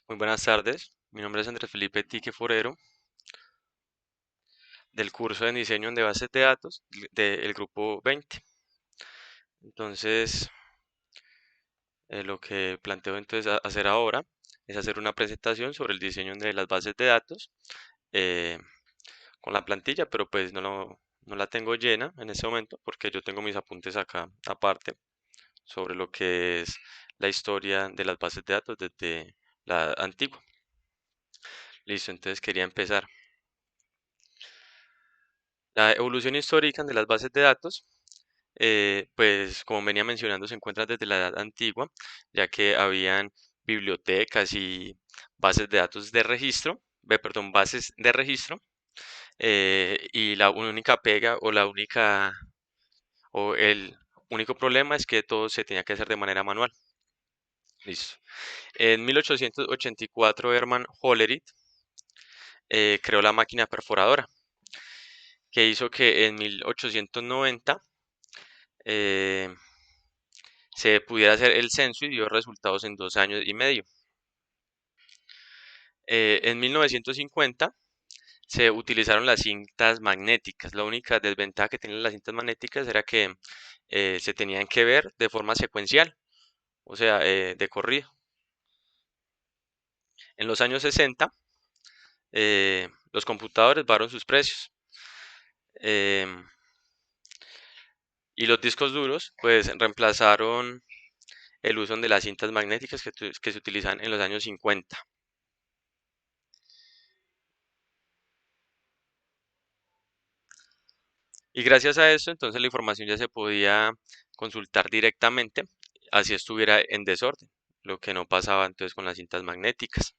Muy buenas tardes, mi nombre es Andrés Felipe Tique Forero, del curso de diseño de bases de datos del grupo 20. Entonces, lo que planteo entonces hacer ahora es hacer una presentación sobre el diseño de las bases de datos eh, con la plantilla, pero pues no la tengo llena en este momento porque yo tengo mis apuntes acá aparte sobre lo que es la historia de las bases de datos desde la antigua. Listo, entonces quería empezar. La evolución histórica de las bases de datos, pues como venía mencionando, se encuentra desde la edad antigua, ya que habían bibliotecas y bases de datos de registro, perdón, bases de registro, y la única pega o el único problema es que todo se tenía que hacer de manera manual. Listo. En 1884, Hermann Hollerith creó la máquina perforadora, que hizo que en 1890 eh, se pudiera hacer el censo y dio resultados en 2 años y medio. En 1950 se utilizaron las cintas magnéticas. La única desventaja que tenían las cintas magnéticas era que se tenían que ver de forma secuencial, o sea, de corrido. En los años 60, los computadores bajaron sus precios em, y los discos duros, pues, reemplazaron el uso de las cintas magnéticas que se utilizan en los años 50. Y gracias a eso, entonces la información ya se podía consultar directamente, así estuviera en desorden, lo que no pasaba entonces con las cintas magnéticas.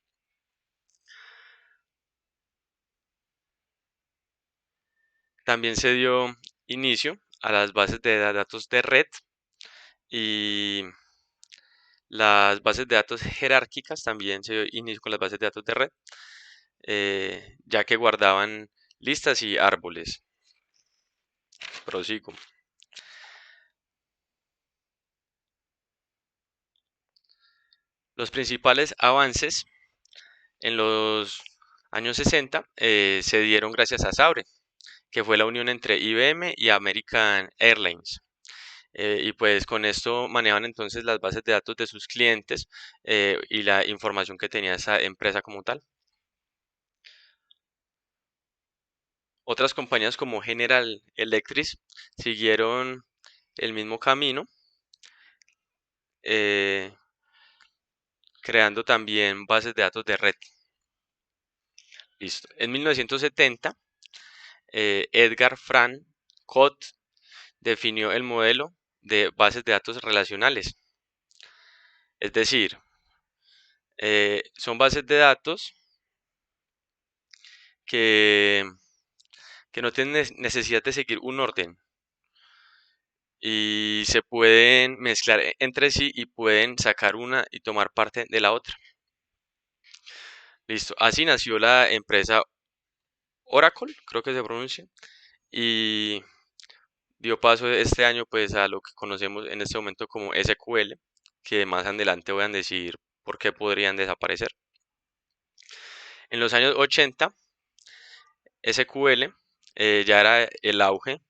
También se dio inicio a las bases de datos de red y las bases de datos jerárquicas, también se dio inicio con las bases de datos de red, ya que guardaban listas y árboles. Prosigo. Los principales avances en los años 60 se dieron gracias a Sabre, que fue la unión entre IBM y American Airlines. Y pues con esto manejaban entonces las bases de datos de sus clientes y la información que tenía esa empresa como tal. Otras compañías como General Electric siguieron el mismo camino, eh, creando también bases de datos de red. Listo. En 1970, Edgar Frank Codd definió el modelo de bases de datos relacionales. Es decir, son bases de datos que, que no tienen necesidad de seguir un orden y se pueden mezclar entre sí y pueden sacar una y tomar parte de la otra. Listo. Así nació la empresa Oracle, creo que se pronuncia, y dio paso este año pues a lo que conocemos en este momento como SQL, que más adelante voy a decir por qué podrían desaparecer. En los años 80, SQL ya era el auge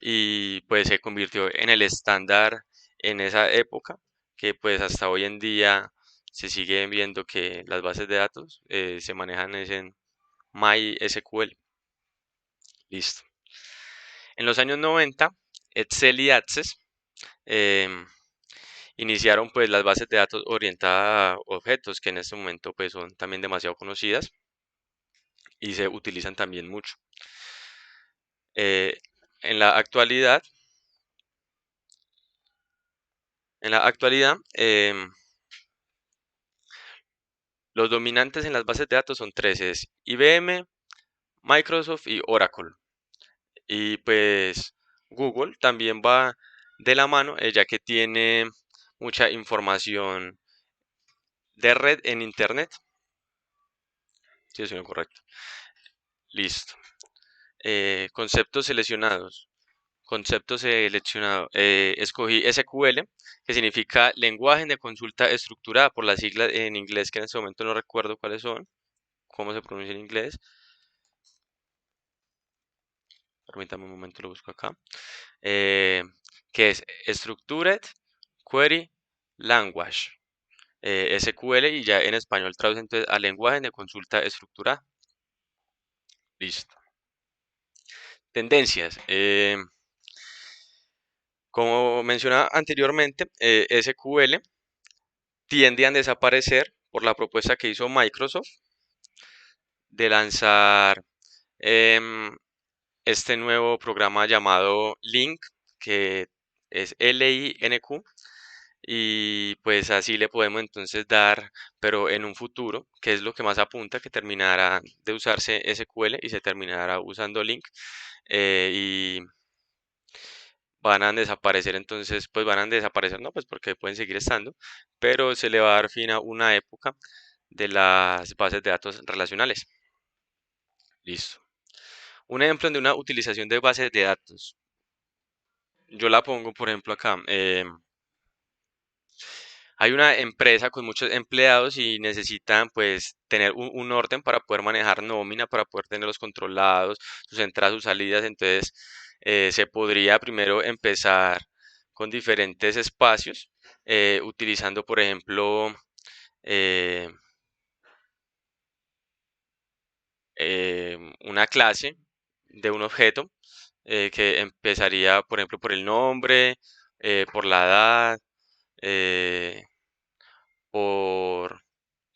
y pues se convirtió en el estándar en esa época, que pues hasta hoy en día se sigue viendo que las bases de datos se manejan en MySQL. Listo. En los años 90, Excel y Access em, iniciaron pues las bases de datos orientadas a objetos, que en este momento pues son también demasiado conocidas y se utilizan también mucho. Eh, en la actualidad, en la actualidad, los dominantes en las bases de datos son tres, es IBM, Microsoft y Oracle. Y pues Google también va de la mano, ya que tiene mucha información de red en Internet. Sí, es lo correcto. Listo. Conceptos seleccionados. concepto seleccionado. Escogí SQL, que significa lenguaje de consulta estructurada, por las siglas en inglés, que en este momento no recuerdo cuáles son, cómo se pronuncia en inglés. Permítame un momento, lo busco acá. eh, que es Structured Query Language, SQL, y ya en español traduce entonces a lenguaje de consulta estructurada. Listo. Tendencias. Como mencionaba anteriormente, SQL tiende a desaparecer por la propuesta que hizo Microsoft de lanzar em, este nuevo programa llamado Link, que es LINQ, y pues así le podemos entonces dar, pero en un futuro, que es lo que más apunta, que terminará de usarse SQL y se terminará usando Link, y van a desaparecer, entonces pues van a desaparecer, no, pues porque pueden seguir estando, pero se le va a dar fin a una época de las bases de datos relacionales. Listo. Un ejemplo de una utilización de bases de datos. Yo la pongo, por ejemplo, acá. Hay una empresa con muchos empleados y necesitan pues tener un orden para poder manejar nómina, para poder tenerlos controlados, sus entradas, sus salidas. Entonces se podría primero empezar con diferentes espacios, utilizando, por ejemplo, eh, una clase de un objeto, que empezaría, por ejemplo, por el nombre, por la edad, eh, por,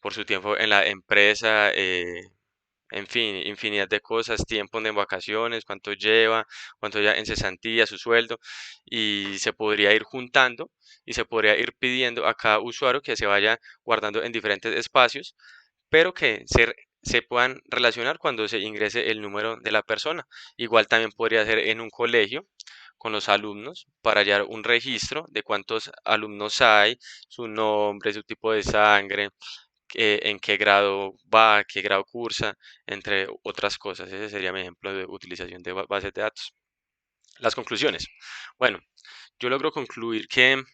por su tiempo en la empresa, en fin, infinidad de cosas, tiempo de vacaciones, cuánto ya en cesantía, su sueldo, y se podría ir juntando y se podría ir pidiendo a cada usuario que se vaya guardando en diferentes espacios, pero que se puedan relacionar cuando se ingrese el número de la persona. Igual también podría ser en un colegio con los alumnos para hallar un registro de cuántos alumnos hay, su nombre, su tipo de sangre, en qué grado va, qué grado cursa, entre otras cosas. Ese sería mi ejemplo de utilización de bases de datos. Las conclusiones. Bueno, yo logro concluir que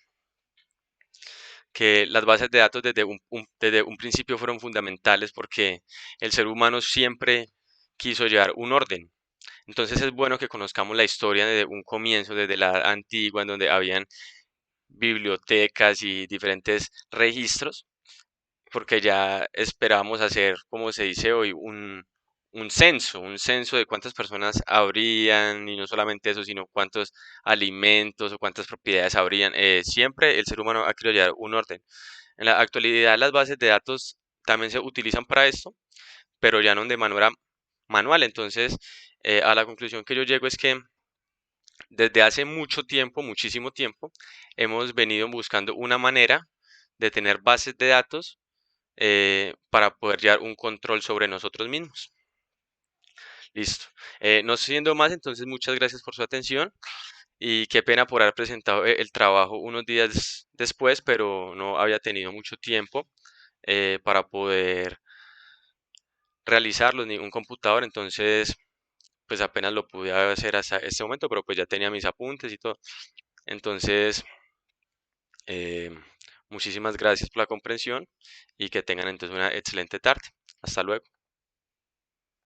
las bases de datos desde un principio fueron fundamentales porque el ser humano siempre quiso llevar un orden. Entonces es bueno que conozcamos la historia desde un comienzo, desde la antigua, en donde habían bibliotecas y diferentes registros, porque ya esperábamos hacer, como se dice hoy, un censo de cuántas personas habrían, y no solamente eso, sino cuántos alimentos o cuántas propiedades habrían. Siempre el ser humano ha querido llevar un orden. En la actualidad las bases de datos también se utilizan para esto, pero ya no de manera manual. Entonces, a la conclusión que yo llego es que desde hace mucho tiempo, muchísimo tiempo, hemos venido buscando una manera de tener bases de datos, para poder llevar un control sobre nosotros mismos. Listo. No siendo más, entonces muchas gracias por su atención y qué pena por haber presentado el trabajo unos días después, pero no había tenido mucho tiempo, para poder realizarlo ni un computador, entonces pues apenas lo pude hacer hasta este momento, pero pues ya tenía mis apuntes y todo. Entonces, eh, muchísimas gracias por la comprensión y que tengan entonces una excelente tarde. Hasta luego.